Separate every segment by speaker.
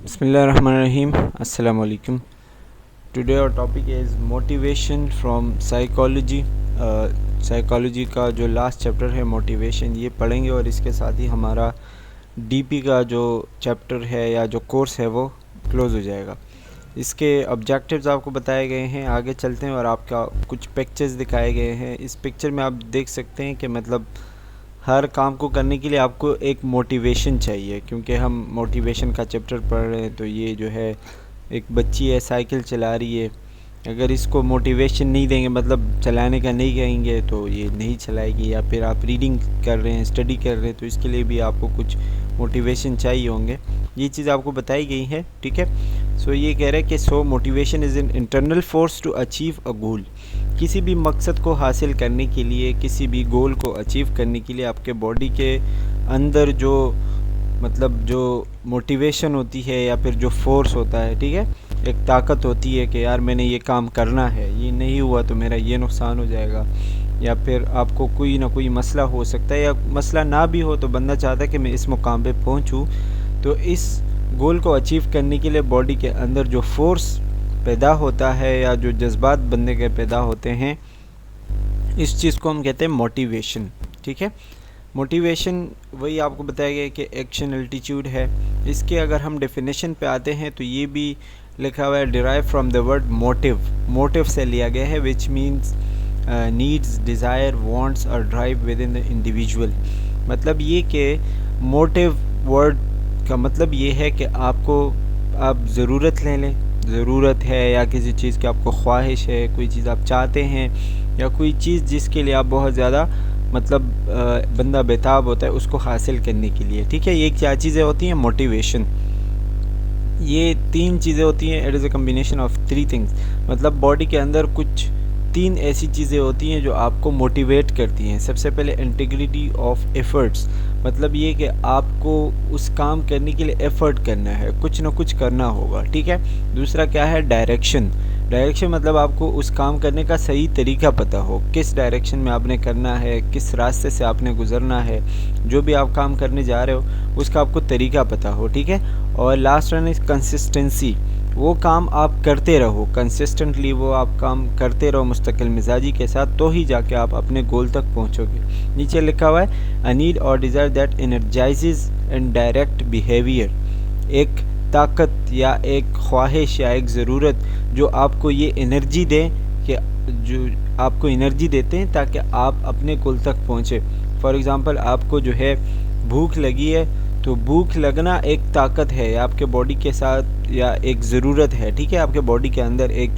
Speaker 1: Bismillahirrahmanirrahim. Assalamu alaikum. Today our topic is motivation from psychology. Psychology का जो last chapter है motivation ये पढ़ेंगे और इसके साथ ही हमारा डीपी का जो चैप्टर है या जो कोर्स है वो क्लोज़ हो जाएगा। इसके ऑब्जेक्टिव्स आपको बताए गए हैं। आगे चलते हैं और आपका कुछ पिक्चर्स दिखाए गए हैं। इस पिक्चर में आप देख सकते हैं कि मतलब हर काम को करने के लिए आपको एक मोटिवेशन चाहिए, क्योंकि हम मोटिवेशन का चैप्टर पढ़ रहे हैं। तो ये जो है एक बच्ची है, साइकिल चला रही है। अगर इसको मोटिवेशन नहीं देंगे, मतलब चलाने का नहीं कहेंगे, तो ये नहीं चलाएगी। या फिर आप रीडिंग कर रहे हैं, स्टडी कर रहे हैं, तो इसके लिए भी आपको कुछ मोटिवेशन चाहिए होंगे। ये चीज़ आपको बताई गई है, ठीक है। सो ये कह रहे हैं कि motivation is an internal force to achieve a goal. किसी भी मकसद को हासिल करने के लिए, किसी भी गोल को अचीव करने के लिए आपके बॉडी के अंदर जो जो मोटिवेशन होती है या फिर जो फोर्स होता है, ठीक है, एक ताकत होती है कि यार मैंने ये काम करना है, ये नहीं हुआ तो मेरा ये नुकसान हो जाएगा। या फिर आपको कोई ना कोई मसला हो सकता है, या मसला ना भी हो तो बंदा चाहता है कि मैं इस मुकाम पे पहुंचूं। तो इस गोल को अचीव करने के लिए बॉडी के अंदर जो फोर्स पैदा होता है या जो जज्बात बंदे के पैदा होते हैं, इस चीज़ को हम कहते हैं मोटिवेशन, ठीक है। मोटिवेशन वही आपको बताया गया कि एक्शन एल्टीट्यूड है। इसके अगर हम डेफिनेशन पे आते हैं तो ये भी लिखा हुआ है derive from the word motive. Motive से लिया गया है, which means needs, desire, wants और drive within the individual. मतलब ये कि मोटिव वर्ड का मतलब ये है कि आप ज़रूरत लें, ज़रूरत है या किसी चीज़ की आपको ख्वाहिश है, कोई चीज़ आप चाहते हैं, या कोई चीज़ जिसके लिए आप बहुत ज़्यादा बंदा बेताब होता है उसको हासिल करने के लिए, ठीक है। ये क्या चीज़ें होती हैं? मोटिवेशन। ये 3 चीज़ें होती हैं। It is a combination of 3 things. मतलब बॉडी के अंदर कुछ 3 ऐसी चीज़ें होती हैं जो आपको मोटिवेट करती हैं। सबसे पहले इंटीग्रिटी ऑफ एफर्ट्स, मतलब ये कि आपको उस काम करने के लिए एफ़र्ट करना है, कुछ ना कुछ करना होगा, ठीक है। दूसरा क्या है? डायरेक्शन। डायरेक्शन मतलब आपको उस काम करने का सही तरीका पता हो, किस डायरेक्शन में आपने करना है, किस रास्ते से आपने गुजरना है, जो भी आप काम करने जा रहे हो उसका आपको तरीका पता हो, ठीक है। और लास्ट वन इज़ कंसिस्टेंसी। वो काम आप करते रहो कंसिस्टेंटली, वो आप काम करते रहो मुस्तकिल मिजाजी के साथ, तो ही जाके आप अपने गोल तक पहुंचोगे। नीचे लिखा हुआ है अ नीड और desire that energises and direct behaviour. एक ताकत या एक ख्वाहिश या एक ज़रूरत जो आपको ये एनर्जी दें, कि जो आपको एनर्जी देते हैं ताकि आप अपने गोल तक पहुँचे। फॉर एग्ज़ाम्पल आपको जो है भूख लगी है, तो भूख लगना एक ताकत है आपके बॉडी के साथ, या एक ज़रूरत है, ठीक है। आपके बॉडी के अंदर एक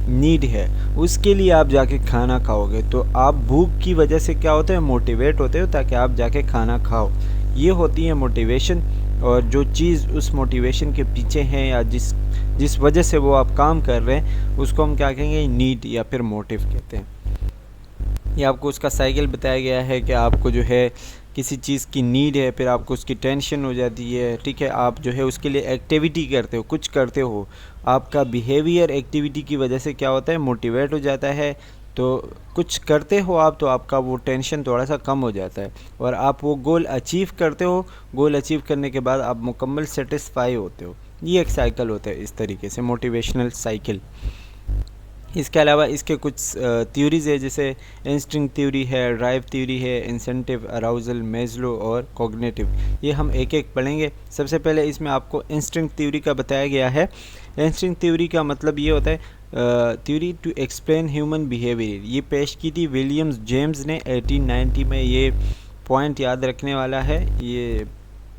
Speaker 1: नीड है, उसके लिए आप जाके खाना खाओगे। तो आप भूख की वजह से क्या होते हैं? मोटिवेट होते हो ताकि आप जाके खाना खाओ। ये होती है मोटिवेशन। और जो चीज़ उस मोटिवेशन के पीछे है या जिस वजह से वो आप काम कर रहे हैं, उसको हम क्या कहेंगे? नीड या फिर मोटिव कहते हैं। ये आपको उसका साइकिल बताया गया है कि आपको जो है किसी चीज़ की नीड है, फिर आपको उसकी टेंशन हो जाती है, ठीक है। आप जो है उसके लिए एक्टिविटी करते हो, कुछ करते हो, आपका बिहेवियर एक्टिविटी की वजह से क्या होता है? मोटिवेट हो जाता है। तो कुछ करते हो आप, तो आपका वो टेंशन थोड़ा सा कम हो जाता है और आप वो गोल अचीव करते हो। गोल अचीव करने के बाद आप मुकम्मल सेटिस्फाई होते हो। ये एक साइकिल होता है इस तरीके से, मोटिवेशनल साइकिल। इसके अलावा इसके कुछ थ्योरीज़ है, जैसे इंस्टिंक्ट थ्योरी है, ड्राइव थ्योरी है, इंसेंटिव, अराउजल, मेज़लो और कॉग्निटिव। ये हम एक एक पढ़ेंगे। सबसे पहले इसमें आपको इंस्टिंक्ट थ्योरी का बताया गया है। इंस्टिंक्ट थ्योरी का मतलब ये होता है theory to explain human behaviour. ये पेश की थी विलियम्स जेम्स ने 1890 में। ये पॉइंट याद रखने वाला है, ये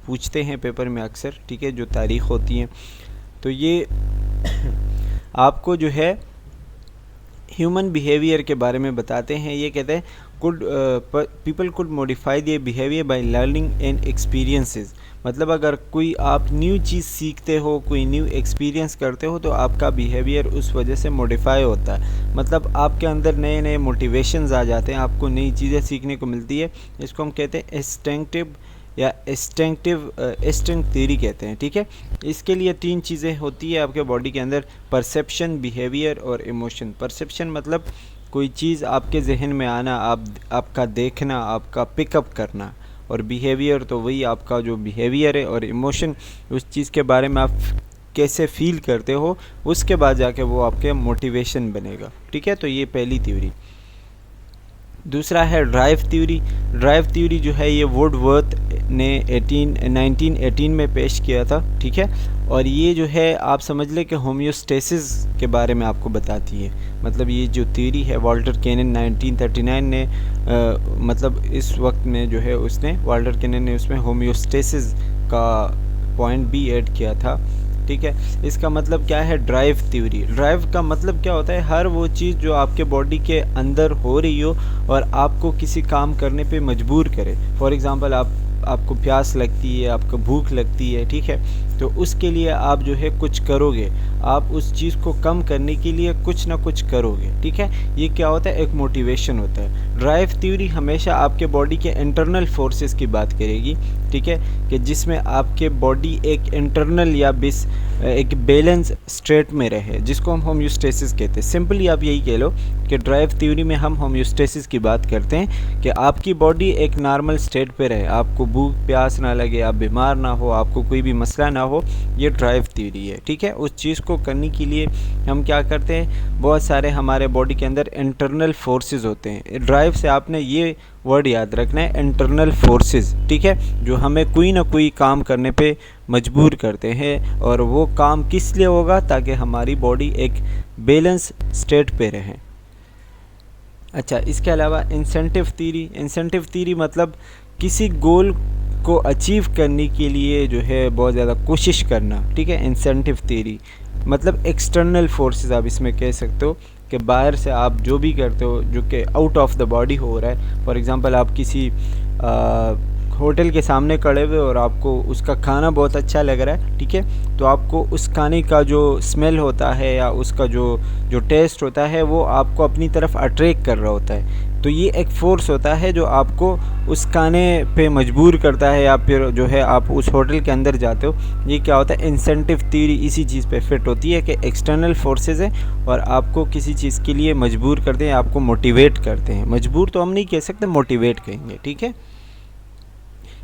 Speaker 1: पूछते हैं पेपर में अक्सर, ठीक है, जो तारीख़ होती हैं। तो ये आपको जो है ह्यूमन बिहेवियर के बारे में बताते हैं। ये कहते हैं people could modify their behaviour by learning and experiences. मतलब अगर कोई आप न्यू चीज़ सीखते हो, कोई न्यू एक्सपीरियंस करते हो, तो आपका बिहेवियर उस वजह से मॉडिफाई होता है। मतलब आपके अंदर नए नए मोटिवेशंस आ जाते हैं, आपको नई चीज़ें सीखने को मिलती है। इसको हम कहते हैं इंस्टिंक्टिव या इंस्टिंक्ट थ्योरी कहते हैं, ठीक है। इसके लिए 3 चीज़ें होती है आपके बॉडी के अंदर: परसेप्शन, बिहेवियर और इमोशन। परसेप्शन मतलब कोई चीज़ आपके जहन में आना, आपका देखना, आपका पिकअप करना। और बिहेवियर तो वही आपका जो बिहेवियर है। और इमोशन उस चीज़ के बारे में आप कैसे फील करते हो, उसके बाद जाके वो आपके मोटिवेशन बनेगा। ठीक है, तो ये पहली थ्योरी। दूसरा है ड्राइव थ्योरी। ड्राइव थ्योरी जो है ये वुडवर्थ ने 1918 में पेश किया था। ठीक है, और ये जो है आप समझ लें कि होम्योस्टेसिस के बारे में आपको बताती है। मतलब ये जो थ्योरी है वाल्टर केनन 1939 ने मतलब इस वक्त में जो है उसने वाल्टर केनन ने उसमें होम्योस्टेसिस का पॉइंट भी ऐड किया था। ठीक है, इसका मतलब क्या है ड्राइव थ्योरी। ड्राइव का मतलब क्या होता है, हर वो चीज़ जो आपके बॉडी के अंदर हो रही हो और आपको किसी काम करने पे मजबूर करे। फॉर एग्ज़ाम्पल आपको प्यास लगती है, आपको भूख लगती है, ठीक है, तो उसके लिए आप जो है कुछ करोगे, आप उस चीज़ को कम करने के लिए कुछ ना कुछ करोगे। ठीक है, ये क्या होता है, एक मोटिवेशन होता है। ड्राइव थ्योरी हमेशा आपके बॉडी के इंटरनल फोर्सेस की बात करेगी। ठीक है, कि जिसमें आपके बॉडी एक इंटरनल या एक बैलेंस स्टेट में रहे, जिसको हम होम्योस्टेसिस कहते हैं। सिंपली आप यही कह लो कि ड्राइव थ्योरी में हम होम्योस्टेसिस की बात करते हैं कि आपकी बॉडी एक नॉर्मल स्टेट पे रहे, आपको भूख प्यास ना लगे, आप बीमार ना हो, आपको कोई भी मसला ना हो, ये ड्राइव थ्योरी है। ठीक है, उस चीज़ को करने के लिए हम क्या करते हैं, बहुत सारे हमारे बॉडी के अंदर इंटरनल फोर्सेस होते हैं। ड्राइव से आपने ये वर्ड याद रखना है, इंटरनल फोर्सेस। ठीक है, जो हमें कोई ना कोई काम करने पे मजबूर करते हैं, और वो काम किस लिए होगा, ताकि हमारी बॉडी एक बैलेंस स्टेट पे रहे। अच्छा, इसके अलावा इंसेंटिव थ्योरी। इंसेंटिव थ्योरी मतलब किसी गोल को अचीव करने के लिए जो है बहुत ज़्यादा कोशिश करना। ठीक है, इंसेंटिव थ्योरी मतलब एक्सटर्नल फोर्सेस आप इसमें कह सकते हो, कि बाहर से आप जो भी करते हो जो कि आउट ऑफ द बॉडी हो रहा है। फॉर एग्ज़ाम्पल आप किसी होटल के सामने खड़े हुए और आपको उसका खाना बहुत अच्छा लग रहा है। ठीक है, तो आपको उस खाने का जो स्मेल होता है या उसका जो टेस्ट होता है वो आपको अपनी तरफ अट्रैक्ट कर रहा होता है। तो ये एक फ़ोर्स होता है जो आपको उस खाने पे मजबूर करता है, या फिर जो है आप उस होटल के अंदर जाते हो। ये क्या होता है, इंसेंटिव थ्योरी इसी चीज़ पे फिट होती है कि एक्सटर्नल फोर्सेस हैं और आपको किसी चीज़ के लिए मजबूर करते हैं, आपको मोटिवेट करते हैं। मजबूर तो हम नहीं कह सकते, मोटिवेट कहेंगे। ठीक है,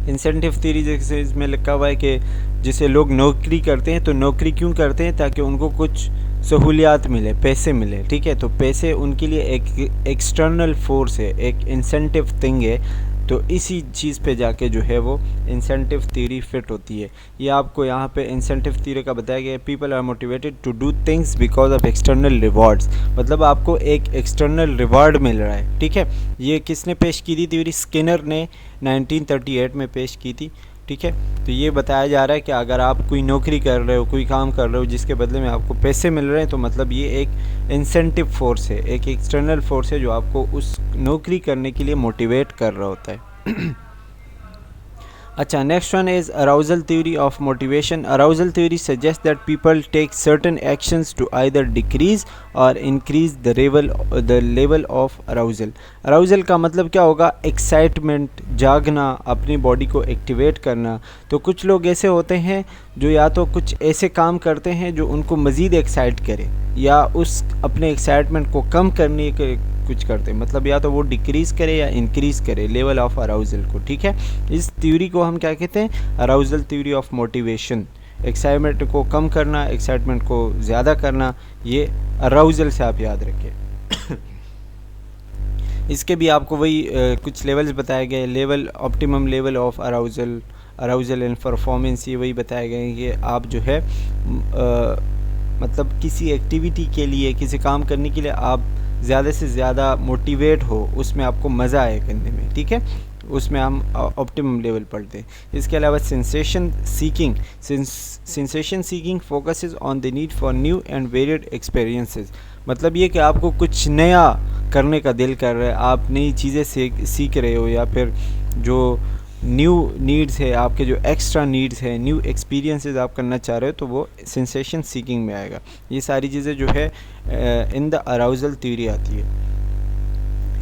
Speaker 1: इंसेंटिव थ्योरी जैसे इसमें लिखा हुआ है कि जैसे लोग नौकरी करते हैं, तो नौकरी क्यों करते हैं, ताकि उनको कुछ सहूलियात मिले, पैसे मिले। ठीक है, तो पैसे उनके लिए एक एक्सटर्नल फोर्स है, एक इंसेंटिव थिंग है। तो इसी चीज़ पे जाके जो है वो इंसेंटिव थ्योरी फिट होती है। ये आपको यहाँ पे इंसेंटिव थ्योरी का बताया गया है, people are motivated to do things because of external rewards. मतलब आपको एक एक्सटर्नल रिवॉर्ड मिल रहा है। ठीक है, ये किसने पेश की थी थ्योरी, स्किनर ने 1938 में पेश की थी। ठीक है, तो ये बताया जा रहा है कि अगर आप कोई नौकरी कर रहे हो, कोई काम कर रहे हो जिसके बदले में आपको पैसे मिल रहे हैं, तो मतलब ये एक इंसेंटिव फोर्स है, एक एक्सटर्नल फोर्स है जो आपको उस नौकरी करने के लिए मोटिवेट कर रहा होता है। अच्छा, next one is arousal theory of motivation. Arousal theory suggest that people take certain actions to either decrease or increase the level of arousal. Arousal का मतलब क्या होगा, एक्साइटमेंट, जागना, अपनी बॉडी को एक्टिवेट करना। तो कुछ लोग ऐसे होते हैं जो या तो कुछ ऐसे काम करते हैं जो उनको मज़ीद एक्साइट करे, या उस अपने एक्साइटमेंट को कम करने के कुछ करते हैं। मतलब या तो वो डिक्रीज़ करे या इंक्रीज़ करे लेवल ऑफ अराउजल को। ठीक है, इस थ्योरी को हम क्या कहते हैं, arousal theory of motivation. Excitement को कम करना, एक्साइटमेंट को ज़्यादा करना, ये अराउजल से आप याद रखें। इसके भी आपको वही कुछ लेवल्स बताए गए, level optimum level of arousal and performance, ये वही बताए गए कि आप जो है मतलब किसी एक्टिविटी के लिए, किसी काम करने के लिए आप ज़्यादा से ज़्यादा मोटिवेट हो, उसमें आपको मज़ा आए करने में। ठीक है, उसमें हम ऑप्टिमम लेवल पढ़ते हैं। इसके अलावा sensation seeking focuses on the need for new and varied experiences. मतलब ये कि आपको कुछ नया करने का दिल कर रहा है, आप नई चीज़ें सीख रहे हो, या फिर जो न्यू नीड्स है, आपके जो एक्स्ट्रा नीड्स है, न्यू एक्सपीरियंसेस आप करना चाह रहे हो, तो वो सेंसेशन सीकिंग में आएगा। ये सारी चीज़ें जो है इन द अराउजल थ्योरी आती है।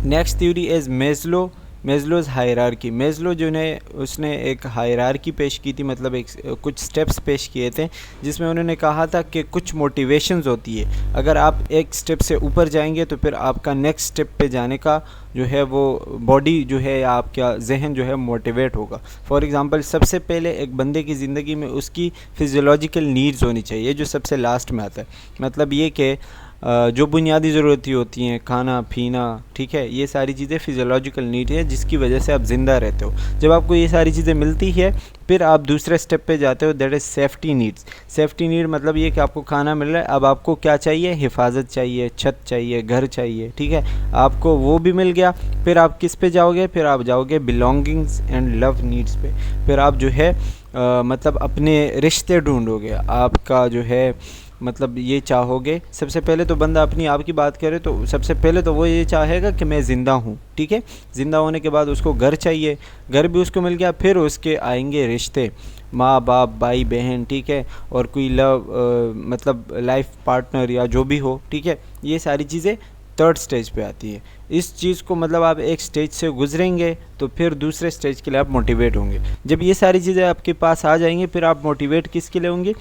Speaker 1: Next theory is Maslow Maslow's hierarchy. Maslow जो ने उसने एक हायरार्की पेश की थी, मतलब एक कुछ स्टेप्स पेश किए थे, जिसमें उन्होंने कहा था कि कुछ मोटिवेशंस होती है, अगर आप एक स्टेप से ऊपर जाएंगे तो फिर आपका नेक्स्ट स्टेप पे जाने का जो है वो बॉडी जो है या आपका जहन जो है मोटिवेट होगा। फॉर एग्ज़ाम्पल, सबसे पहले एक बंदे की ज़िंदगी में उसकी फिजियोलॉजिकल नीड्स होनी चाहिए, जो सबसे लास्ट में आता है। मतलब ये कि जो बुनियादी ज़रूरतें होती हैं, खाना पीना, ठीक है, ये सारी चीज़ें फिजियोलॉजिकल नीड है जिसकी वजह से आप ज़िंदा रहते हो। जब आपको ये सारी चीज़ें मिलती है फिर आप दूसरे स्टेप पे जाते हो, that is safety needs. Safety need मतलब ये कि आपको खाना मिल रहा है, अब आपको क्या चाहिए, हिफाजत चाहिए, छत चाहिए, घर चाहिए, ठीक है, आपको वो भी मिल गया। फिर आप किस पे जाओगे, फिर आप जाओगे बिलोंगिंग्स एंड लव नीड्स पे। फिर आप जो है मतलब अपने रिश्ते ढूंढोगे, आपका जो है मतलब ये चाहोगे। सबसे पहले तो बंदा अपनी आप की बात करे तो सबसे पहले तो वो ये चाहेगा कि मैं ज़िंदा हूँ, ठीक है। ज़िंदा होने के बाद उसको घर चाहिए, घर भी उसको मिल गया, फिर उसके आएंगे रिश्ते, माँ बाप, भाई बहन, ठीक है, और कोई लव मतलब लाइफ पार्टनर या जो भी हो, ठीक है। ये सारी चीज़ें थर्ड स्टेज पे आती है। इस चीज़ को मतलब आप एक स्टेज से गुजरेंगे तो फिर दूसरे स्टेज के लिए आप मोटिवेट होंगे। जब ये सारी चीज़ें आपके पास आ जाएंगी फिर आप मोटिवेट किसके लिए होंगे,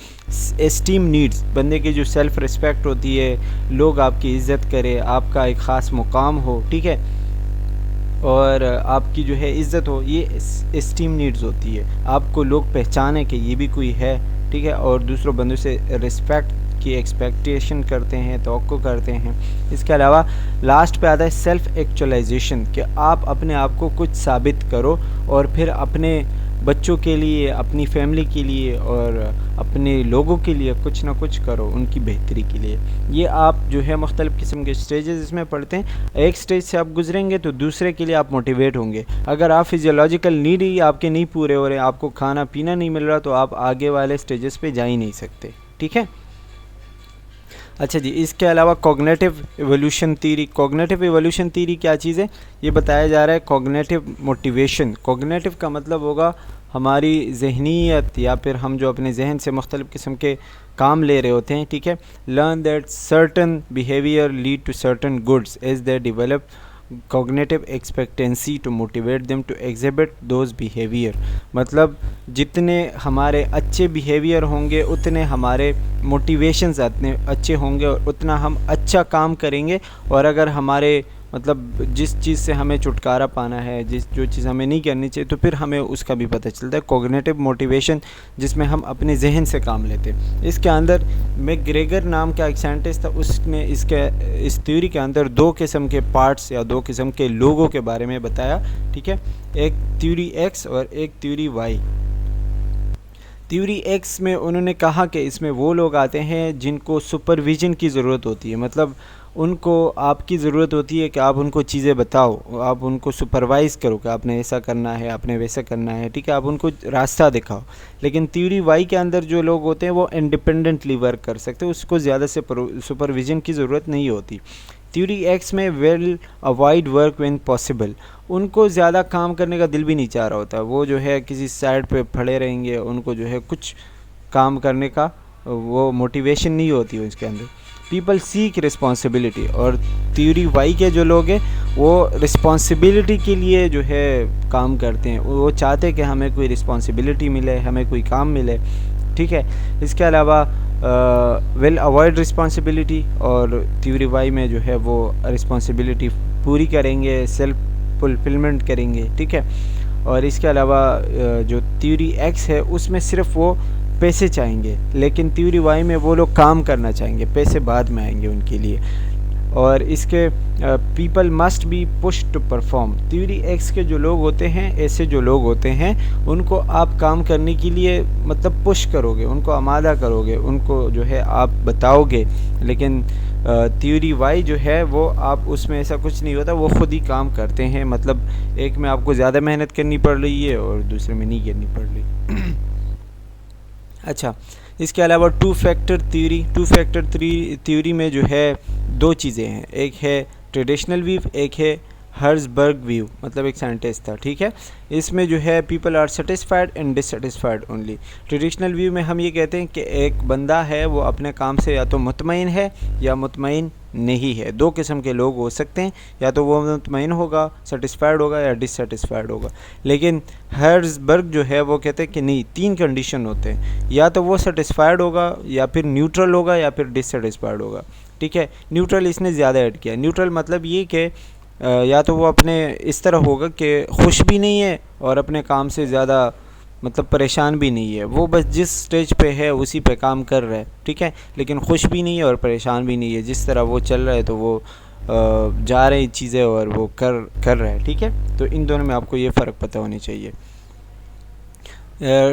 Speaker 1: एस्टीम नीड्स, बंदे की जो सेल्फ रिस्पेक्ट होती है, लोग आपकी इज़्ज़त करें, आपका एक ख़ास मुकाम हो, ठीक है, और आपकी जो है इज़्ज़त हो, ये एस्टीम नीड्स होती है। आपको लोग पहचाने कि ये भी कोई है, ठीक है, और दूसरों बंदों से रिस्पेक्ट की एक्सपेक्टेशन करते हैं, तवक्को करते हैं। इसके अलावा लास्ट पे आता है सेल्फ एक्चुअलाइजेशन, कि आप अपने आप को कुछ साबित करो और फिर अपने बच्चों के लिए, अपनी फैमिली के लिए और अपने लोगों के लिए कुछ ना कुछ करो उनकी बेहतरी के लिए। ये आप जो है मुख्तलिफ़ किस्म के स्टेजेस इसमें पढ़ते हैं। एक स्टेज से आप गुजरेंगे तो दूसरे के लिए आप मोटिवेट होंगे। अगर आप फिजियोलॉजिकल नीड ही आपके नहीं पूरे हो रहे, आपको खाना पीना नहीं मिल रहा, तो आप आगे वाले स्टेजेस पे जा ही नहीं सकते, ठीक है। अच्छा जी, इसके अलावा cognitive evolution theory. Cognitive evolution theory क्या चीज़ है, ये बताया जा रहा है कॉग्निटिव मोटिवेशन। कॉग्निटिव का मतलब होगा हमारी जहनीत, या फिर हम जो अपने जहन से मुख्तलिफ़ किस्म के काम ले रहे होते हैं, ठीक है। Learn that certain behaviour lead to certain goods as they develop cognitive expectancy to motivate them to exhibit those behaviour. मतलब जितने हमारे अच्छे बिहेवियर होंगे उतने हमारे मोटिवेशंस इतने अच्छे होंगे और उतना हम अच्छा काम करेंगे। और अगर हमारे मतलब जिस चीज़ से हमें छुटकारा पाना है, जो चीज़ हमें नहीं करनी चाहिए, तो फिर हमें उसका भी पता चलता है। कॉग्निटिव मोटिवेशन जिसमें हम अपने जहन से काम लेते हैं। इसके अंदर मैकग्रेगर नाम का एक साइंटिस्ट था, उसने इस थ्योरी के अंदर दो किस्म के पार्ट्स या दो किस्म के लोगों के बारे में बताया, ठीक है। एक थ्योरी एक्स और एक थ्योरी वाई। थ्योरी एक्स में उन्होंने कहा कि इसमें वो लोग आते हैं जिनको सुपरविजन की ज़रूरत होती है। मतलब उनको आपकी ज़रूरत होती है कि आप उनको चीज़ें बताओ, आप उनको सुपरवाइज़ करो कि आपने ऐसा करना है, आपने वैसा करना है, ठीक है, आप उनको रास्ता दिखाओ। लेकिन थ्योरी वाई के अंदर जो लोग होते हैं वो इंडिपेंडेंटली वर्क कर सकते हैं, उसको ज़्यादा से सुपरविजन की ज़रूरत नहीं होती। थ्योरी एक्स में will avoid work when possible, उनको ज़्यादा काम करने का दिल भी नहीं चाह रहा होता, वो जो है किसी साइड पे खड़े रहेंगे, उनको जो है कुछ काम करने का वो मोटिवेशन नहीं होती है उसके अंदर। पीपल सीक रिस्पॉन्सिबिलिटी, और थ्योरी वाई के जो लोग हैं वो रिस्पॉन्सिबिलिटी के लिए जो है काम करते हैं, वो चाहते हैं कि हमें कोई रिस्पॉन्सिबिलिटी मिले, हमें कोई काम मिले, ठीक है। इसके अलावा विल अवॉइड रिस्पॉन्सिबिलिटी, और थ्योरी वाई में जो है वो रिस्पॉन्सिबिलिटी पूरी करेंगे, सेल्फ फुलफिलमेंट करेंगे, ठीक है। और इसके अलावा जो थ्योरी एक्स है उसमें सिर्फ वो पैसे चाहेंगे, लेकिन थ्योरी वाई में वो लोग काम करना चाहेंगे, पैसे बाद में आएंगे उनके लिए। और इसके people must be push to perform. Theory X के जो लोग होते हैं, ऐसे जो लोग होते हैं, उनको आप काम करने के लिए मतलब पुश करोगे, उनको आमादा करोगे, उनको जो है आप बताओगे। लेकिन थ्योरी वाई जो है वो आप उसमें ऐसा कुछ नहीं होता, वो ख़ुद ही काम करते हैं। मतलब एक में आपको ज़्यादा मेहनत करनी पड़ रही है और दूसरे में नहीं करनी पड़ रही। अच्छा, इसके अलावा टू फैक्टर थ्योरी में जो है दो चीज़ें हैं, एक है ट्रेडिशनल व्यू, एक है हर्जबर्ग व्यू, मतलब एक साइंटिस्ट था, ठीक है। इसमें जो है people are satisfied and dissatisfied only. Traditional view में हम ये कहते हैं कि एक बंदा है वो अपने काम से या तो मुतमईन है या मुतमईन नहीं है। दो किस्म के लोग हो सकते हैं, या तो वो मुतमईन होगा, सेटिस्फाइड होगा, या डिससेटिस्फाइड होगा। लेकिन हर्जबर्ग जो है वो कहते हैं कि नहीं, तीन कंडीशन होते हैं, या तो वो सेटिस्फाइड होगा, या फिर न्यूट्रल होगा, या फिर डिससेटिस्फाइड होगा, ठीक है। न्यूट्रल इसने ज़्यादा ऐड किया। न्यूट्रल मतलब ये कि या तो वो अपने इस तरह होगा कि खुश भी नहीं है और अपने काम से ज़्यादा मतलब परेशान भी नहीं है, वो बस जिस स्टेज पे है उसी पे काम कर रहा है, ठीक है, लेकिन खुश भी नहीं है और परेशान भी नहीं है, जिस तरह वो चल रहा है तो वो जा रही चीज़ें और वो कर रहा है, ठीक है। तो इन दोनों में आपको ये फ़र्क पता होनी चाहिए।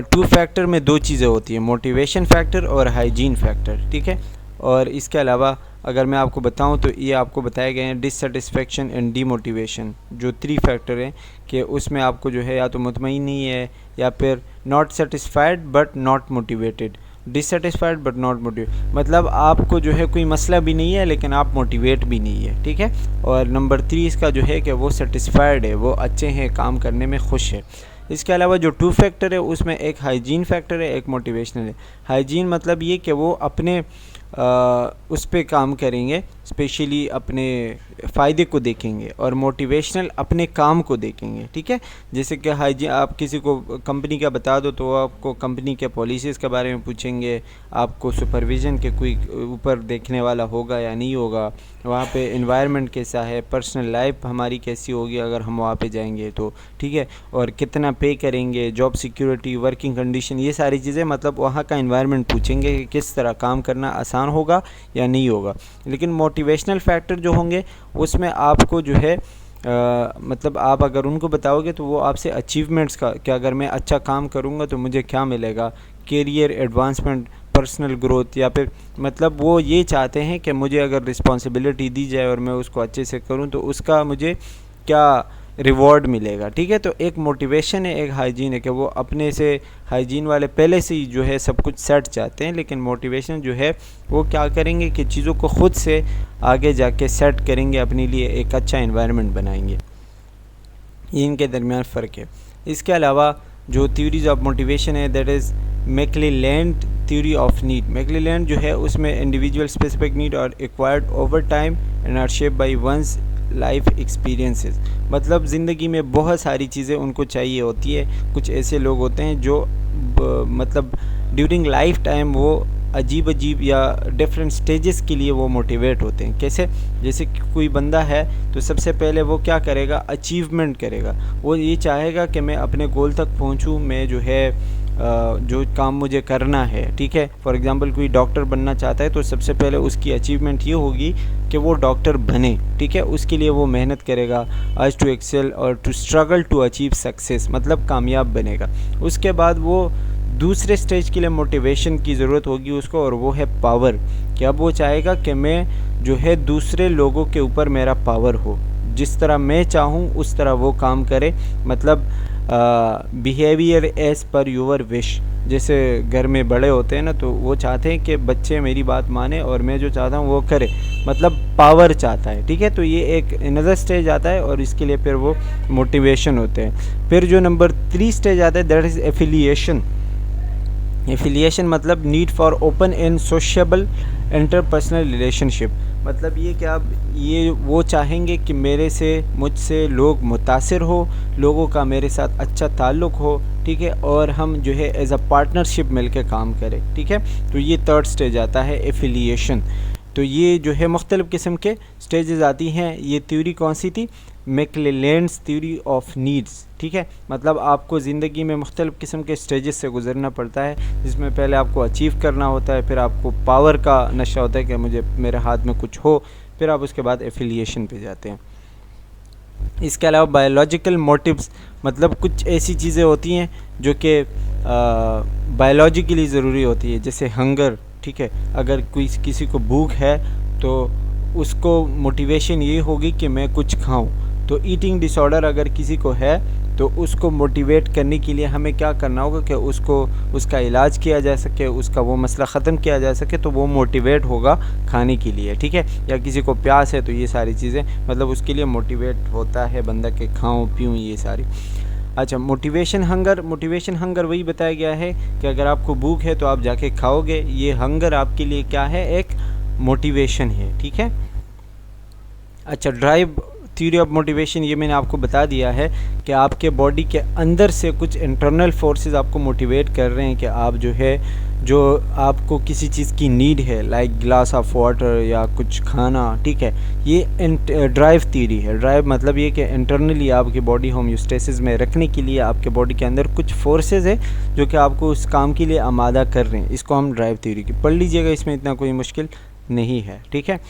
Speaker 1: टू फैक्टर में दो चीज़ें होती हैं, मोटिवेशन फैक्टर और हाइजीन फैक्टर, ठीक है। और इसके अलावा अगर मैं आपको बताऊं तो ये आपको बताए गए हैं डिससेटिस्फेक्शन एंड डीमोटिवेशन, जो 3 फैक्टर हैं कि उसमें आपको जो है या तो मुतमईन नहीं है, या फिर not satisfied but not motivated, dissatisfied but not motivate, मतलब आपको जो है कोई मसला भी नहीं है लेकिन आप मोटिवेट भी नहीं है, ठीक है। और नंबर 3 इसका जो है कि वो सेटिस्फाइड है, वो अच्छे हैं, काम करने में खुश है। इसके अलावा जो 2 फैक्टर है उसमें एक हाइजीन फैक्टर है, एक मोटिवेशनल है। हाइजीन मतलब ये कि वो अपने उस पे काम करेंगे, स्पेशली अपने फ़ायदे को देखेंगे, और मोटिवेशनल अपने काम को देखेंगे, ठीक है। जैसे कि हाइजीन, आप किसी को कंपनी का बता दो तो आपको कंपनी के पॉलिसीज़ के बारे में पूछेंगे, आपको सुपरविज़न के कोई ऊपर देखने वाला होगा या नहीं होगा, वहाँ पे एनवायरनमेंट कैसा है, पर्सनल लाइफ हमारी कैसी होगी अगर हम वहाँ पे जाएंगे तो, ठीक है, और कितना पे करेंगे, जॉब सिक्योरिटी, वर्किंग कंडीशन, ये सारी चीज़ें, मतलब वहाँ का एनवायरनमेंट पूछेंगे कि किस तरह काम करना आसान होगा या नहीं होगा। लेकिन मोटिवेशनल फैक्टर जो होंगे उसमें आपको जो है मतलब आप अगर उनको बताओगे तो वो आपसे अचीवमेंट्स का, कि अगर मैं अच्छा काम करूँगा तो मुझे क्या मिलेगा, कैरियर एडवांसमेंट, पर्सनल ग्रोथ, या फिर मतलब वो ये चाहते हैं कि मुझे अगर रिस्पॉन्सिबिलिटी दी जाए और मैं उसको अच्छे से करूँ तो उसका मुझे क्या रिवॉर्ड मिलेगा, ठीक है। तो एक मोटिवेशन है, एक हाइजीन है कि वो अपने से हाइजीन वाले पहले से ही जो है सब कुछ सेट चाहते हैं, लेकिन मोटिवेशन जो है वो क्या करेंगे कि चीज़ों को ख़ुद से आगे जाके सेट करेंगे, अपने लिए एक अच्छा एनवायरनमेंट बनाएंगे। ये इनके दरमियान फ़र्क है। इसके अलावा जो थ्योरीज ऑफ मोटिवेशन है, that is McClelland theory of need. McClelland जो है उसमें इंडिविजुअल स्पेसिफिक नीड और acquired over time and are shaped by one's life experiences, मतलब ज़िंदगी में बहुत सारी चीज़ें उनको चाहिए होती है। कुछ ऐसे लोग होते हैं जो मतलब ड्यूरिंग लाइफ टाइम वो अजीब अजीब या डिफरेंट स्टेजेस के लिए वो मोटिवेट होते हैं। कैसे, जैसे कि कोई बंदा है तो सबसे पहले वो क्या करेगा, अचीवमेंट करेगा, वो ये चाहेगा कि मैं अपने गोल तक पहुंचूं, मैं जो है जो काम मुझे करना है, ठीक है। फॉर एग्जांपल कोई डॉक्टर बनना चाहता है तो सबसे पहले उसकी अचीवमेंट ये होगी कि वो डॉक्टर बने, ठीक है। उसके लिए वो मेहनत करेगा, आज टू एक्सेल और to struggle to achieve success, मतलब कामयाब बनेगा। उसके बाद वो दूसरे स्टेज के लिए मोटिवेशन की ज़रूरत होगी उसको, और वो है पावर, कि अब वो चाहेगा कि मैं जो है दूसरे लोगों के ऊपर मेरा पावर हो, जिस तरह मैं चाहूँ उस तरह वो काम करे, मतलब behaviour as per your wish. जैसे घर में बड़े होते हैं ना, तो वो चाहते हैं कि बच्चे मेरी बात माने और मैं जो चाहता हूँ वो करे, मतलब पावर चाहता है, ठीक है। तो ये एक अनदर स्टेज आता है और इसके लिए फिर वो मोटिवेशन होते हैं। फिर जो नंबर 3 स्टेज आता है, दैट इज़ एफिलिएशन। एफिलिएशन मतलब need for open and sociable interpersonal relationship, मतलब ये कि आप ये वो चाहेंगे कि मुझसे लोग मुतासिर हो, लोगों का मेरे साथ अच्छा ताल्लुक़ हो, ठीक है, और हम जो है एज अ पार्टनरशिप मिलकर काम करें, ठीक है। तो ये 3rd स्टेज आता है, एफिलिएशन। तो ये जो है मुख्तलिफ़ किस्म के स्टेजेस आती हैं। ये थ्योरी कौन सी थी, मैकक्लेलैंड्स थ्योरी ऑफ नीड्स, ठीक है। मतलब आपको ज़िंदगी में मुख्तलिफ़ किस्म के स्टेजेस से गुजरना पड़ता है, जिसमें पहले आपको अचीव करना होता है, फिर आपको पावर का नशा होता है कि मुझे मेरे हाथ में कुछ हो, फिर आप उसके बाद एफिलिएशन पे जाते हैं। इसके अलावा बायोलॉजिकल मोटिव्स, मतलब कुछ ऐसी चीज़ें होती हैं जो कि बायोलॉजिकली ज़रूरी होती है, जैसे हंगर, ठीक है। अगर किसी को भूख है तो उसको मोटिवेशन ये होगी कि मैं कुछ खाऊं। तो ईटिंग डिसऑर्डर अगर किसी को है तो उसको मोटिवेट करने के लिए हमें क्या करना होगा कि उसको उसका इलाज किया जा सके, उसका वो मसला ख़त्म किया जा सके, तो वो मोटिवेट होगा खाने के लिए, ठीक है। या किसी को प्यास है तो ये सारी चीज़ें मतलब उसके लिए मोटिवेट होता है बंदा कि खाऊं पीऊं ये सारी। अच्छा, मोटिवेशन हंगर वही बताया गया है कि अगर आपको भूख है तो आप जाके खाओगे, ये हंगर आपके लिए क्या है, एक मोटिवेशन है, ठीक है। अच्छा, ड्राइव थ्योरी ऑफ मोटिवेशन, ये मैंने आपको बता दिया है कि आपके बॉडी के अंदर से कुछ इंटरनल फोर्सेस आपको मोटिवेट कर रहे हैं कि आप जो आपको किसी चीज़ की नीड है, लाइक ग्लास ऑफ वाटर या कुछ खाना, ठीक है, ये ड्राइव थ्योरी है। ड्राइव मतलब ये कि इंटरनली आपकी बॉडी होम्योस्टेसिस में रखने के लिए आपके बॉडी के अंदर कुछ फोर्सेस है जो कि आपको उस काम के लिए आमादा कर रहे हैं, इसको हम ड्राइव थ्योरी की पढ़ लीजिएगा, इसमें इतना कोई मुश्किल नहीं है, ठीक है।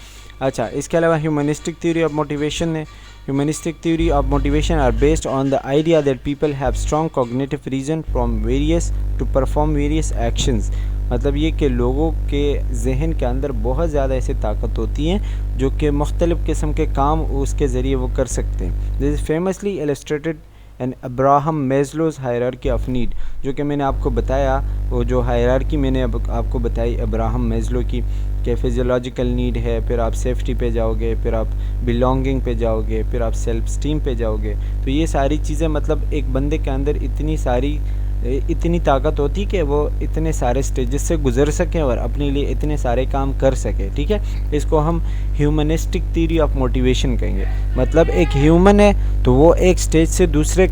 Speaker 1: अच्छा, इसके अलावा ह्यूमनिस्टिक थ्योरी ऑफ मोटिवेशन है। Humanistic theory of motivation are based on the idea that people have strong cognitive reason from various to perform various actions. मतलब ये कि लोगों के जहन के अंदर बहुत ज़्यादा ऐसी ताकत होती हैं जो कि मुख्तलिफ़ किस्म के काम उसके ज़रिए वो कर सकते हैं। This is famously illustrated and Abraham Maslow's hierarchy of need, जो कि मैंने आपको बताया, वो जो हायरार्की मैंने अब आपको बताई अब्राहम मेस्लो की, कि फिजियोलॉजिकल नीड है, फिर आप सेफ्टी पे जाओगे, फिर आप बिलोंगिंग पे जाओगे, फिर आप सेल्फ स्टीम पे जाओगे। तो ये सारी चीज़ें मतलब एक बंदे के अंदर इतनी ताकत होती कि वो इतने सारे स्टेजेस से गुजर सके और अपने लिए इतने सारे काम कर सके, ठीक है। इसको हम ह्यूमनिस्टिक थ्योरी ऑफ मोटिवेशन कहेंगे। मतलब एक ह्यूमन है तो वो एक स्टेज से दूसरे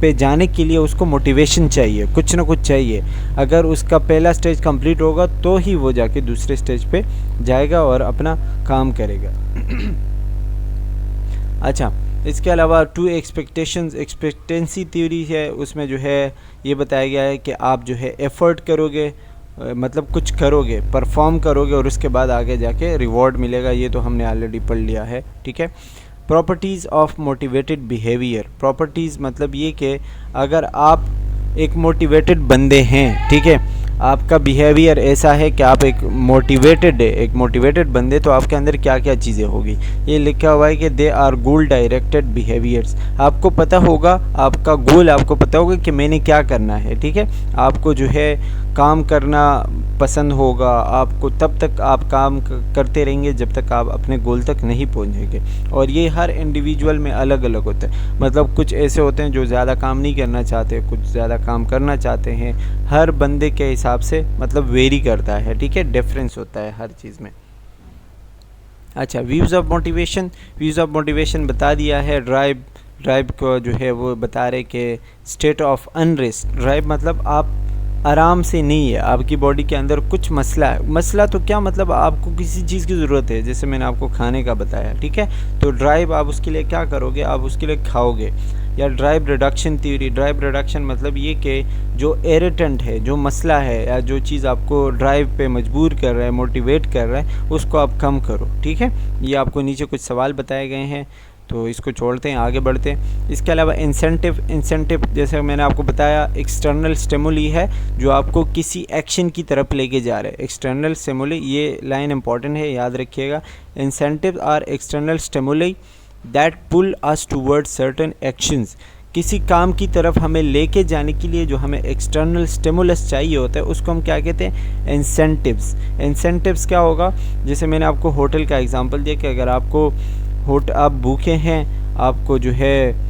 Speaker 1: पे जाने के लिए उसको मोटिवेशन चाहिए, कुछ ना कुछ चाहिए। अगर उसका पहला स्टेज कंप्लीट होगा तो ही वो जाके दूसरे स्टेज पे जाएगा और अपना काम करेगा। अच्छा, इसके अलावा टू एक्सपेक्टेंसी थ्योरी है, उसमें जो है ये बताया गया है कि आप जो है एफर्ट करोगे, मतलब कुछ करोगे, परफॉर्म करोगे और उसके बाद आगे जाके रिवॉर्ड मिलेगा। ये तो हमने ऑलरेडी पढ़ लिया है, ठीक है। Properties of motivated behaviour, properties मतलब ये कि अगर आप एक मोटिवेटेड बंदे हैं, ठीक है, आपका बिहेवियर ऐसा है कि आप एक मोटिवेटेड बंदे, तो आपके अंदर क्या क्या चीज़ें होगी। ये लिखा हुआ है कि they are goal directed behaviours. आपको पता होगा, आपका गोल आपको पता होगा कि मैंने क्या करना है, ठीक है। आपको जो है काम करना पसंद होगा, आपको तब तक आप काम करते रहेंगे जब तक आप अपने गोल तक नहीं पहुंचेंगे। और ये हर इंडिविजुअल में अलग अलग होता है। मतलब कुछ ऐसे होते हैं जो ज़्यादा काम नहीं करना चाहते, कुछ ज़्यादा काम करना चाहते हैं। हर बंदे के हिसाब से मतलब वेरी करता है, ठीक है, डिफरेंस होता है हर चीज़ में। अच्छा, व्यूज़ ऑफ मोटिवेशन बता दिया है। ड्राइव को जो है वो बता रहे कि स्टेट ऑफ अनरेस्ट। ड्राइव मतलब आप आराम से नहीं है, आपकी बॉडी के अंदर कुछ मसला है। मसला तो क्या मतलब, आपको किसी चीज़ की ज़रूरत है, जैसे मैंने आपको खाने का बताया, ठीक है। तो ड्राइव आप उसके लिए क्या करोगे, आप उसके लिए खाओगे। या drive reduction theory, drive reduction मतलब ये कि जो इरिटेंट है, जो मसला है या जो चीज़ आपको ड्राइव पे मजबूर कर रहा है, मोटिवेट कर रहा है, उसको आप कम करो, ठीक है। ये आपको नीचे कुछ सवाल बताए गए हैं, तो इसको छोड़ते हैं, आगे बढ़ते हैं। इसके अलावा इंसेंटिव जैसे मैंने आपको बताया, एक्सटर्नल स्टिमुली है जो आपको किसी एक्शन की तरफ लेके जा रहे हैं। एक्सटर्नल स्टिमुली, ये लाइन इंपॉर्टेंट है, याद रखिएगा। Incentive are external stimuli that pull us towards certain actions. किसी काम की तरफ हमें लेके जाने के लिए जो हमें एक्सटर्नल स्टिमुलस चाहिए होता है, उसको हम क्या कहते हैं, इंसेंटिव्स क्या होगा, जैसे मैंने आपको होटल का एग्जांपल दिया कि अगर आप भूखे हैं, आपको जो है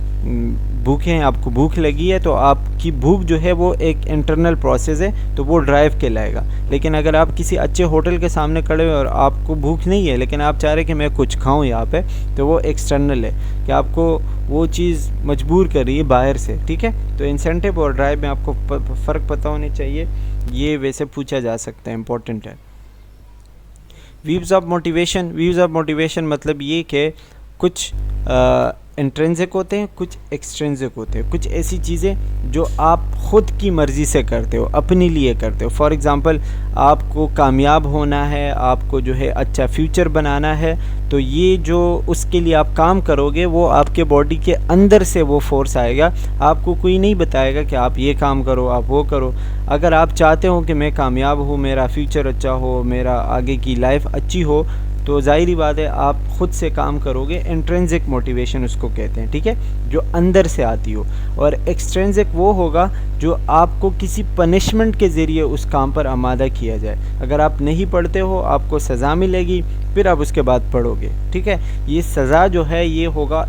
Speaker 1: आपको भूख लगी है, तो आपकी भूख जो है वो एक इंटरनल प्रोसेस है, तो वो ड्राइव कहलाएगा। लेकिन अगर आप किसी अच्छे होटल के सामने खड़े हुए और आपको भूख नहीं है लेकिन आप चाह रहे कि मैं कुछ खाऊं यहाँ पे, तो वो एक्सटर्नल है कि आपको वो चीज़ मजबूर कर रही है बाहर से, ठीक है। तो इंसेंटिव और ड्राइव में आपको फ़र्क पता होने चाहिए, ये वैसे पूछा जा सकता है, इम्पोर्टेंट है। व्यूज़ ऑफ मोटिवेशन मतलब ये कि कुछ इंट्रिंसिक होते हैं, कुछ एक्सट्रिंसिक होते हैं। कुछ ऐसी चीज़ें जो आप ख़ुद की मर्ज़ी से करते हो, अपने लिए करते हो। फॉर एग्ज़ाम्पल, आपको कामयाब होना है, आपको जो है अच्छा फ्यूचर बनाना है, तो ये जो उसके लिए आप काम करोगे वो आपके बॉडी के अंदर से वो फोर्स आएगा। आपको कोई नहीं बताएगा कि आप ये काम करो, आप वो करो। अगर आप चाहते हो कि मैं कामयाब हूँ, मेरा फ्यूचर अच्छा हो, मेरा आगे की लाइफ अच्छी हो, तो ज़ाहिरी बात है आप ख़ुद से काम करोगे, इंट्रिंसिक मोटिवेशन उसको कहते हैं, ठीक है, जो अंदर से आती हो। और एक्सट्रिंसिक वो होगा जो आपको किसी पनिशमेंट के ज़रिए उस काम पर आमादा किया जाए। अगर आप नहीं पढ़ते हो आपको सज़ा मिलेगी, फिर आप उसके बाद पढ़ोगे, ठीक है। ये सज़ा जो है ये होगा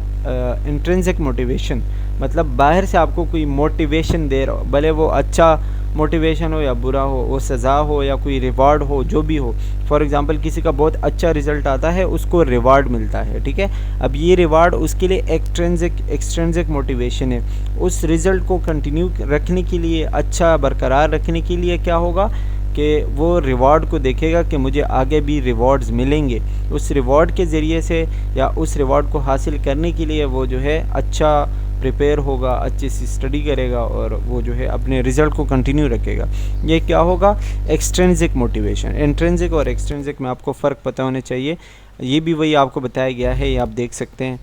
Speaker 1: इंट्रिंसिक मोटिवेशन, मतलब बाहर से आपको कोई मोटिवेशन दे रहा हो, भले वो अच्छा मोटिवेशन हो या बुरा हो, वो सज़ा हो या कोई रिवार्ड हो, जो भी हो। फॉर एग्ज़ाम्पल किसी का बहुत अच्छा रिज़ल्ट आता है, उसको रिवार्ड मिलता है, ठीक है। अब ये रिवार्ड उसके लिए एक्सट्रिंसिक मोटिवेशन है। उस रिज़ल्ट को कंटिन्यू रखने के लिए, अच्छा बरकरार रखने के लिए क्या होगा कि वो रिवार्ड को देखेगा कि मुझे आगे भी रिवार्ड्स मिलेंगे। उस रिवार्ड के ज़रिए से या उस रिवार्ड को हासिल करने के लिए वो जो है अच्छा प्रिपेयर होगा, अच्छे से स्टडी करेगा और वो जो है अपने रिज़ल्ट को कंटिन्यू रखेगा। ये क्या होगा? Extrinsic motivation. इंट्रिंसिक और एक्सट्रिंसिक में आपको फ़र्क पता होने चाहिए। ये भी वही आपको बताया गया है, ये आप देख सकते हैं।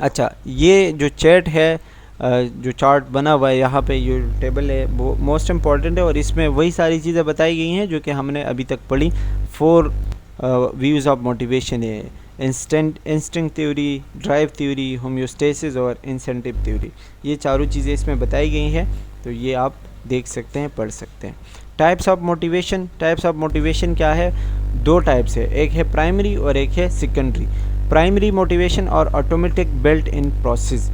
Speaker 1: अच्छा, ये जो चैट है, जो चार्ट बना हुआ है यहाँ पे, ये टेबल है, वो मोस्ट इम्पॉर्टेंट है और इसमें वही सारी चीज़ें बताई गई हैं जो कि हमने अभी तक पढ़ी। 4 व्यूज़ ऑफ मोटिवेशन है, instinct theory, drive theory, homeostasis और इंसेंटिव थ्योरी। ये चारों चीज़ें इसमें बताई गई हैं, तो ये आप देख सकते हैं, पढ़ सकते हैं। Types of motivation. Types of motivation क्या है? 2 टाइप्स है, एक है प्राइमरी और एक है सेकेंडरी। प्राइमरी मोटिवेशन और automatic built in process.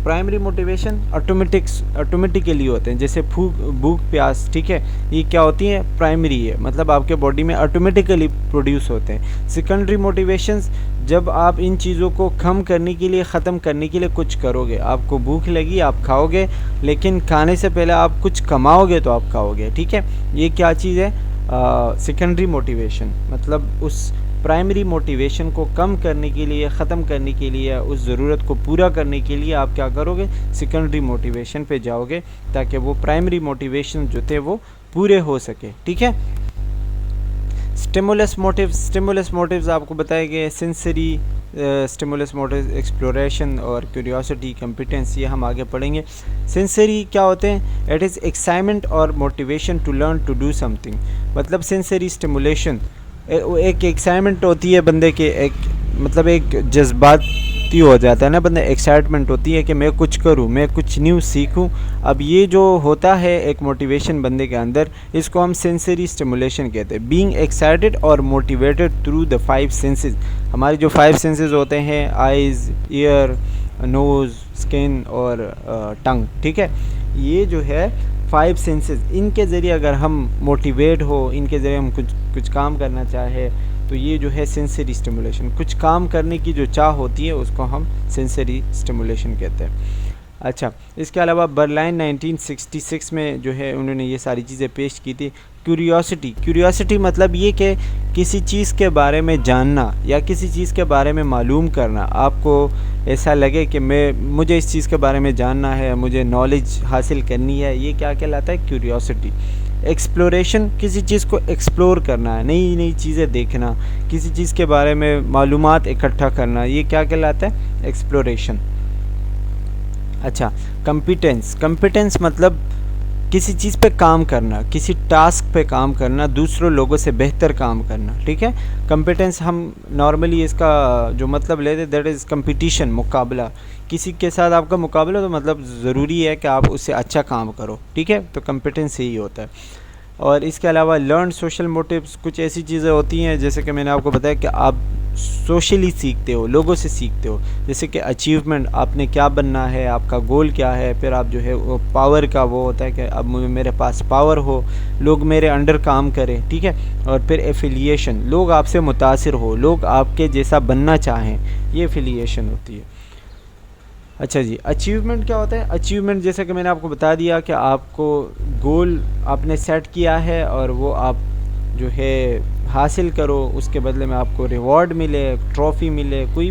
Speaker 1: Primary motivation automatically होते हैं, जैसे भूख प्यास, ठीक है, ये क्या होती है? प्राइमरी है, मतलब आपके बॉडी में ऑटोमेटिकली प्रोड्यूस होते हैं। सेकेंडरी मोटिवेशंस, जब आप इन चीज़ों को कम करने के लिए, ख़त्म करने के लिए कुछ करोगे। आपको भूख लगी, आप खाओगे, लेकिन खाने से पहले आप कुछ कमाओगे तो आप खाओगे, ठीक है। ये क्या चीज़ है? Secondary motivation. मतलब उस प्राइमरी मोटिवेशन को कम करने के लिए, ख़त्म करने के लिए, उस ज़रूरत को पूरा करने के लिए आप क्या करोगे? सेकेंडरी मोटिवेशन पे जाओगे, ताकि वो प्राइमरी मोटिवेशन जो थे वो पूरे हो सके, ठीक है। स्टिमुलस मोटिव्स आपको बताए गए, सेंसरी स्टिमुलस मोटिव, एक्सप्लोरेशन और क्यूरियोसिटी, कंपिटेंस, ये हम आगे पढ़ेंगे। सेंसरी क्या होते हैं? इट इज़ एक्साइटमेंट और motivation to learn to do something. मतलब सेंसरी स्टिमुलेशन एक एक्साइटमेंट होती है बंदे के, एक मतलब एक जज्बाती हो जाता है ना बंदा, एक्साइटमेंट होती है कि मैं कुछ करूं, मैं कुछ न्यू सीखूं। अब ये जो होता है एक मोटिवेशन बंदे के अंदर, इसको हम सेंसरी स्टिमुलेशन कहते हैं। बीइंग एक्साइटेड और मोटिवेटेड थ्रू द 5 सेंसेस। हमारे जो 5 सेंसेस होते हैं, आइज़, ईयर, नोज़, स्किन और टंग, ठीक है, ये जो है 5 सेंसेस, इनके ज़रिए अगर हम मोटिवेट हो, इनके ज़रिए हम कुछ काम करना चाहे, तो ये जो है सेंसरी स्टिमुलेशन, कुछ काम करने की जो चाह होती है उसको हम सेंसरी स्टिमुलेशन कहते हैं। अच्छा, इसके अलावा बर्लिन 1966 में जो है उन्होंने ये सारी चीज़ें पेश की थी। क्यूरियोसिटी मतलब ये कि किसी चीज़ के बारे में जानना या किसी चीज़ के बारे में मालूम करना। आपको ऐसा लगे कि मुझे इस चीज़ के बारे में जानना है, मुझे नॉलेज हासिल करनी है, ये क्या कहलाता है? क्यूरियोसिटी। एक्सप्लोरेशन, किसी चीज़ को एक्सप्लोर करना है, नई नई चीज़ें देखना, किसी चीज़ के बारे में मालूमात इकट्ठा करना, ये क्या कहलाता है? एक्सप्लोरेशन। अच्छा, कंपिटेंस मतलब किसी चीज़ पे काम करना, किसी टास्क पे काम करना, दूसरों लोगों से बेहतर काम करना, ठीक है। कंपिटेंस हम नॉर्मली इसका जो मतलब लेते, दैट इज़ कंपटीशन, मुकाबला। किसी के साथ आपका मुकाबला, तो मतलब ज़रूरी है कि आप उससे अच्छा काम करो, ठीक है, तो कंपिटेंस यही होता है। और इसके अलावा लर्न सोशल मोटिव्स, कुछ ऐसी चीज़ें होती हैं जैसे कि मैंने आपको बताया कि आप सोशली सीखते हो, लोगों से सीखते हो, जैसे कि अचीवमेंट, आपने क्या बनना है, आपका गोल क्या है। फिर आप जो है वो पावर का वो होता है कि अब मेरे पास पावर हो, लोग मेरे अंडर काम करें, ठीक है। और फिर एफिलिएशन, लोग आपसे मुतासिर हो, लोग आपके जैसा बनना चाहें, ये एफिलिएशन होती है। अच्छा जी, अचीवमेंट क्या होता है? अचीवमेंट जैसे कि मैंने आपको बता दिया कि आपको गोल आपने सेट किया है और वो आप जो है हासिल करो, उसके बदले में आपको रिवॉर्ड मिले, ट्रॉफ़ी मिले, कोई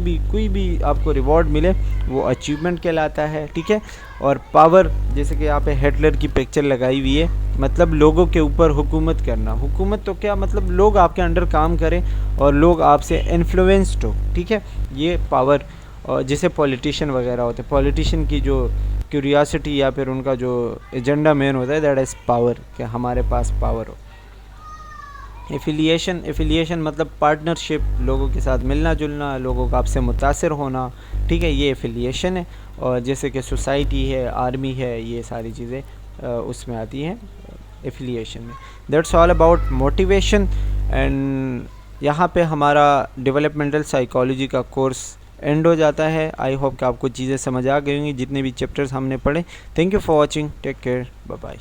Speaker 1: भी आपको रिवॉर्ड मिले, वो अचीवमेंट कहलाता है, ठीक है। और पावर, जैसे कि यहाँ पे हिटलर की पिक्चर लगाई हुई है, मतलब लोगों के ऊपर हुकूमत करना। हुकूमत तो क्या मतलब, लोग आपके अंडर काम करें और लोग आपसे इन्फ्लुएंस्ड हो, ठीक है, ये पावर। और जैसे पॉलिटिशियन वगैरह होते हैं, पॉलिटिशियन की जो क्यूरियोसिटी या फिर उनका जो एजेंडा मेन होता है, दैट इज़ पावर, कि हमारे पास पावर हो। एफिलिएशन मतलब पार्टनरशिप, लोगों के साथ मिलना जुलना, लोगों का आपसे मुतासिर होना, ठीक है, ये एफिलिएशन है। और जैसे कि सोसाइटी है, आर्मी है, ये सारी चीज़ें उसमें आती हैं एफिलिएशन में। That's all about motivation. And यहाँ पे हमारा डेवलपमेंटल साइकोलॉजी का कोर्स एंड हो जाता है। आई होप कि आपको चीज़ें समझ आ गई होंगी जितने भी चैप्टर्स हमने पढ़े। Thank you for watching, take care, bye bye.